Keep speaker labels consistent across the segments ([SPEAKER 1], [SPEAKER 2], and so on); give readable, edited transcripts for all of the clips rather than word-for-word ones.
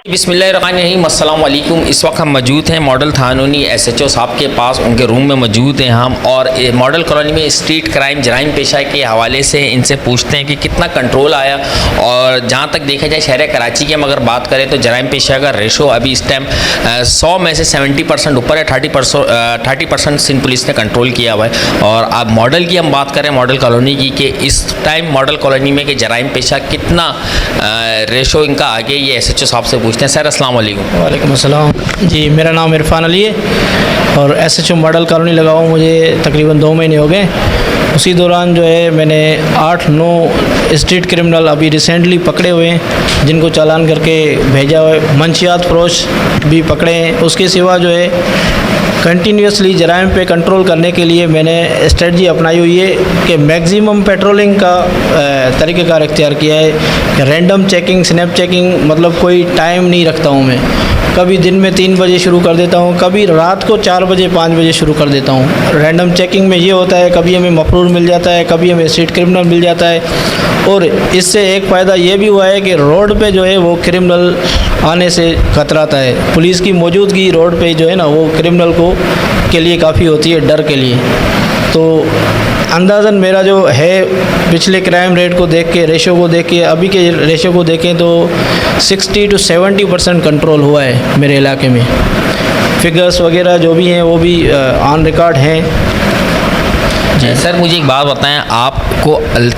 [SPEAKER 1] बिस्मिल्लाहिर्रहमानिर्रहीम, अस्सलाम वालेकुम। इस वक्त हम मौजूद हैं मॉडल थानोनी SHO साहब के पास, उनके रूम में मौजूद हैं हम, और मॉडल कॉलोनी में स्ट्रीट क्राइम जराइम पेशा के हवाले से इनसे पूछते हैं कि कितना कंट्रोल आया। और जहाँ तक देखा जाए शहर कराची की हम अगर बात करें तो जराइम पेशा का रेशो अभी इस टाइम 100 में से 70% ऊपर है। 30% सिंध पुलिस ने कंट्रोल किया हुआ है। और अब मॉडल की हम बात करें मॉडल कॉलोनी की कि इस टाइम मॉडल कॉलोनी में कि जराइम पेशा कितना रेशो इनका आगे, ये SHO साहब से पूछते हैं। सर अस्सलाम वालेकुम।
[SPEAKER 2] वालेकुम अस्सलाम जी, मेरा नाम इरफान अली है और SHO मॉडल कॉलोनी लगा हुआ मुझे तकरीबन 2 महीने हो गए। उसी दौरान जो है मैंने 8-9 स्ट्रीट क्रिमिनल अभी रिसेंटली पकड़े हुए हैं, जिनको चालान करके भेजा हुआ है। मंशियात फरोश भी पकड़े हैं। उसके सिवा जो है कंटिन्यूसली जराइम पे कंट्रोल करने के लिए मैंने स्ट्रेटजी अपनाई हुई है कि मैक्सिमम पेट्रोलिंग का तरीक़ाकार इख्तियार किया है कि रैंडम चेकिंग, स्नैप चेकिंग, मतलब कोई टाइम नहीं रखता हूँ मैं। कभी दिन में 3 बजे शुरू कर देता हूँ, कभी रात को 4 बजे 5 बजे शुरू कर देता हूँ। रैंडम चेकिंग में ये होता है कभी हमें मफरूर मिल जाता है, कभी हमें स्ट्रीट क्रिमिनल मिल जाता है। और इससे एक फ़ायदा ये भी हुआ है कि रोड पे जो है वो क्रिमिनल आने से खतराता है। पुलिस की मौजूदगी रोड पे जो है ना वो क्रिमिनल को के लिए काफ़ी होती है, डर के लिए। तो अंदाज़न मेरा जो है पिछले क्राइम रेट को देख के, रेशो को देख के, अभी के रेशो को देखें तो 60 से 70% कंट्रोल हुआ है मेरे इलाके में। फिगर्स वगैरह जो भी हैं वो भी ऑन रिकॉर्ड हैं।
[SPEAKER 1] जी सर, मुझे एक बात बताएं, आपको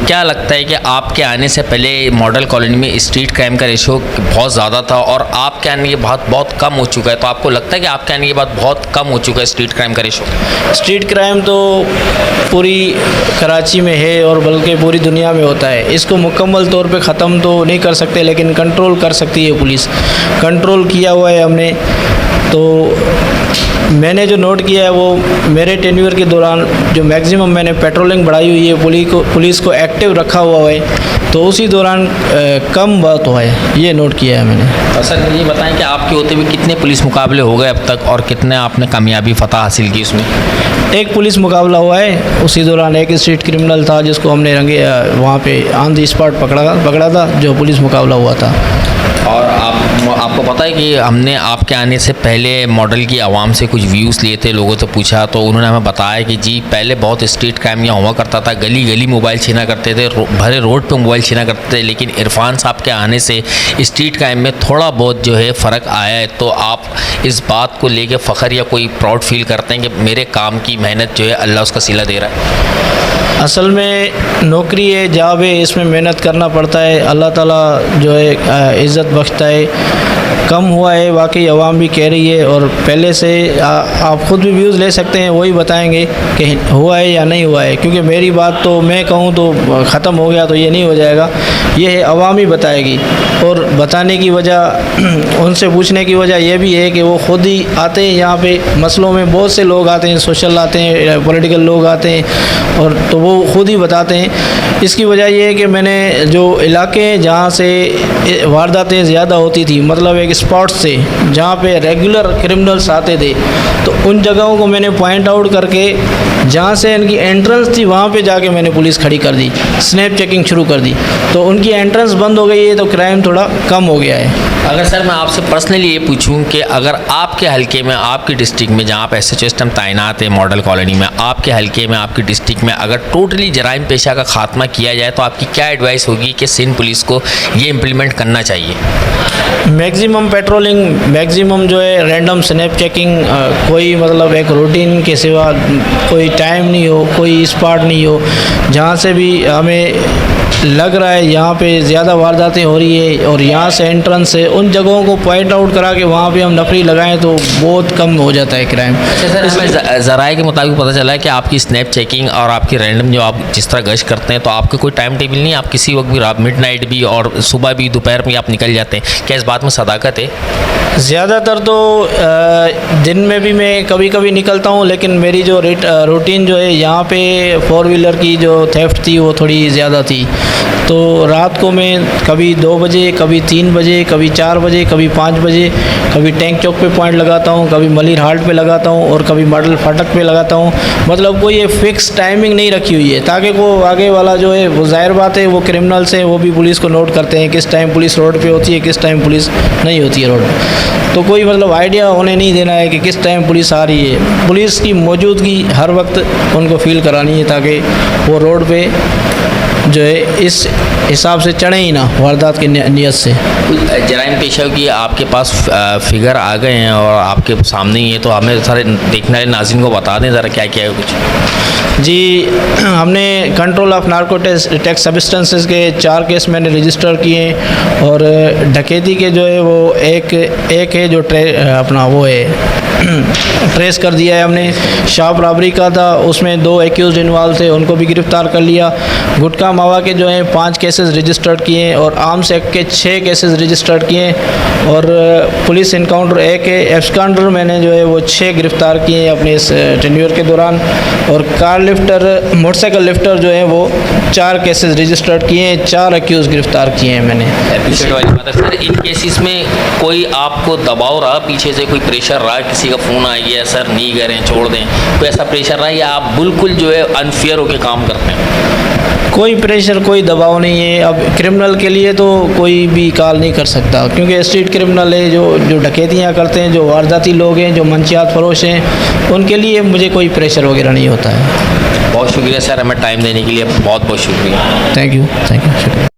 [SPEAKER 1] क्या लगता है कि आपके आने से पहले मॉडल कॉलोनी में स्ट्रीट क्राइम का रेशो बहुत ज़्यादा था और आपके आने के बाद बहुत कम हो चुका है, तो आपको लगता है कि आपके आने के बाद बहुत कम हो चुका है स्ट्रीट क्राइम का रेशो?
[SPEAKER 2] स्ट्रीट क्राइम तो पूरी कराची में है और बल्कि पूरी दुनिया में होता है। इसको मुकम्मल तौर पे ख़त्म तो नहीं कर सकते, लेकिन कंट्रोल कर सकती है पुलिस। कंट्रोल किया हुआ है हमने। तो मैंने जो नोट किया है वो मेरे टेन्योर के दौरान जो मैक्सिमम मैंने पेट्रोलिंग बढ़ाई हुई है, पुलिस को एक्टिव रखा हुआ है, तो उसी दौरान कम बात हुआ है, ये नोट किया है मैंने।
[SPEAKER 1] तो सर ये बताएं कि आपके होते हुए कितने पुलिस मुकाबले हो गए अब तक और कितने आपने कामयाबी फतह हासिल की उसमें?
[SPEAKER 2] एक पुलिस मुकाबला हुआ है, उसी दौरान एक स्ट्रीट क्रिमिनल था जिसको हमने वहाँ पे ऑन द स्पॉट पकड़ा था, जो पुलिस मुकाबला हुआ था।
[SPEAKER 1] और आपको पता है कि हमने आपके आने से पहले मॉडल की आवाम से कुछ व्यूज़ लिए थे, लोगों से पूछा तो उन्होंने हमें बताया कि जी पहले बहुत स्ट्रीट क्राइम यहाँ हुआ करता था, गली गली मोबाइल छीना करते थे, भरे रोड पे मोबाइल छीना करते थे, लेकिन इरफान साहब के आने से स्ट्रीट क्राइम में थोड़ा बहुत जो है फ़र्क आया है। तो आप इस बात को लेके फ़ख्र या कोई प्राउड फील करते हैं कि मेरे काम की मेहनत जो है अल्लाह उसका सिला दे रहा है?
[SPEAKER 2] असल में नौकरी है, जॉब है, इसमें मेहनत करना पड़ता है। अल्लाह ताला जो है इज़्ज़त बख्शता है। कम हुआ है वाकई, आवाम भी कह रही है, और पहले से आप ख़ुद भी व्यूज़ ले सकते हैं, वही बताएंगे कि हुआ है या नहीं हुआ है। क्योंकि मेरी बात तो मैं कहूँ तो ख़त्म हो गया तो ये नहीं हो जाएगा, ये है आवाम ही बताएगी। और बताने की वजह, उनसे पूछने की वजह यह भी है कि वो ख़ुद ही आते हैं यहाँ पे मसलों में। बहुत से लोग आते हैं, सोशल आते हैं, पॉलिटिकल लोग आते हैं, और तो वो ख़ुद ही बताते हैं। इसकी वजह यह है कि मैंने जो इलाके जहाँ से वारदातें ज़्यादा होती थी, मतलब एक स्पॉट से जहाँ पे रेगुलर क्रिमिनल्स आते थे, तो उन जगहों को मैंने पॉइंट आउट करके जहाँ से इनकी एंट्रेंस थी वहाँ पे जाके मैंने पुलिस खड़ी कर दी, स्नैप चेकिंग शुरू कर दी, तो उनकी एंट्रेंस बंद हो गई है, तो क्राइम थोड़ा कम हो गया है।
[SPEAKER 1] अगर सर मैं आपसे पर्सनली ये पूछूं कि अगर आपके हलके में, आपकी डिस्ट्रिक्ट में जहाँ पे SHO सिस्टम तैनात है मॉडल कॉलोनी में, आपके हलके में, आपकी डिस्ट्रिक्ट में अगर टोटली जराइम पेशा का खात्मा किया जाए तो आपकी क्या एडवाइस होगी कि सिंध पुलिस को ये इम्प्लीमेंट करना चाहिए?
[SPEAKER 2] मैक्सिमम पेट्रोलिंग, मैक्सिमम जो है रैंडम स्नैप चेकिंग, कोई मतलब एक रूटीन के सिवा कोई टाइम नहीं हो, कोई स्पॉट नहीं हो, जहाँ से भी हमें लग रहा है यहाँ पे ज़्यादा वारदातें हो रही है और यहाँ से एंट्रेंस है, उन जगहों को पॉइंट आउट करा के वहाँ पे हम नफरी लगाएं तो बहुत कम हो जाता है क्राइम।
[SPEAKER 1] सर हमें ज़राए के मुताबिक पता चला है कि आपकी स्नैप चेकिंग और आपकी रैंडम जो आप जिस तरह गश्त करते हैं, तो आपके कोई टाइम टेबल नहीं, आप किसी वक्त भी, मिडनाइट भी और सुबह भी, दोपहर में आप निकल जाते हैं, क्या इस बात में सदाकत है?
[SPEAKER 2] ज़्यादातर तो दिन में भी मैं कभी कभी निकलता हूँ, लेकिन मेरी जो रूटीन जो है यहाँ पे 4 व्हीलर की जो थेफ्ट थी वो थोड़ी ज़्यादा थी, तो रात को मैं कभी 2 बजे, कभी 3 बजे, कभी 4 बजे, कभी 5 बजे, कभी टैंक चौक पे पॉइंट लगाता हूँ, कभी मलिर हाल्ट पे लगाता हूँ और कभी मॉडल फाटक पे लगाता हूँ। मतलब कोई ये फिक्स टाइमिंग नहीं रखी हुई है, ताकि वो आगे वाला जो है वो ज़ाहिर बात है वो क्रिमिनल्स हैं, वो भी पुलिस को नोट करते हैं किस टाइम पुलिस रोड पे होती है, किस टाइम पुलिस नहीं होती है रोड पे। तो कोई मतलब आइडिया उन्हें नहीं देना है कि किस टाइम पुलिस आ रही है। पुलिस की मौजूदगी हर वक्त उनको फील करानी है, ताकि वो रोड पे जो है इस हिसाब से चढ़े ही ना वारदात की नीयत से।
[SPEAKER 1] जराइम पेशा की आपके पास फिगर आ गए हैं और आपके सामने ही है, तो हमें सारे देखने वाले नाज़रीन को बता दें ज़रा क्या क्या है कुछ।
[SPEAKER 2] जी, हमने कंट्रोल ऑफ नार्कोटिक्स सब्सटेंसेस के 4 केस मैंने रजिस्टर किए और डकैती के जो है वो एक है जो अपना वो है ट्रेस कर दिया है हमने। शॉप रॉबरी का था, उसमें 2 एक्यूज़ इन्वॉल्व थे, उनको भी गिरफ़्तार कर लिया। गुटखा मावा के जो हैं 5 केसेस रजिस्टर्ड किए और आर्म्स एक्ट के 6 केसेस रजिस्टर्ड किए और पुलिस इनकाउंटर एक है। एब्सकाउंटर मैंने जो है वो 6 गिरफ़्तार किए अपने इस टेन्योर के दौरान और कार लिफ्टर, मोटरसाइकिल लिफ्टर जो है वो 4 केसेस रजिस्टर्ड किए हैं, 4 एक्यूज़ गिरफ़्तार किए हैं मैंने।
[SPEAKER 1] एप्रिशिएट वाली बात है सर। इन केसेस में कोई आपको दबाव रहा, पीछे से कोई प्रेशर रहा, किसी का फ़ोन आ गया सर नहीं करें छोड़ दें, कोई ऐसा प्रेशर रहा या आप बिल्कुल जो है अनफेयर होकर काम करते हैं?
[SPEAKER 2] कोई प्रेशर, कोई दबाव नहीं है। अब क्रिमिनल के लिए तो कोई भी कॉल नहीं कर सकता, क्योंकि स्ट्रीट क्रिमिनल है, जो डकैतियाँ करते हैं, जो वारदाती लोग हैं, जो मंशियात फरोश हैं, उनके लिए मुझे कोई प्रेशर वगैरह नहीं होता है।
[SPEAKER 1] बहुत शुक्रिया सर, हमें टाइम देने के लिए बहुत बहुत शुक्रिया।
[SPEAKER 2] थैंक यू, शुक्रिया।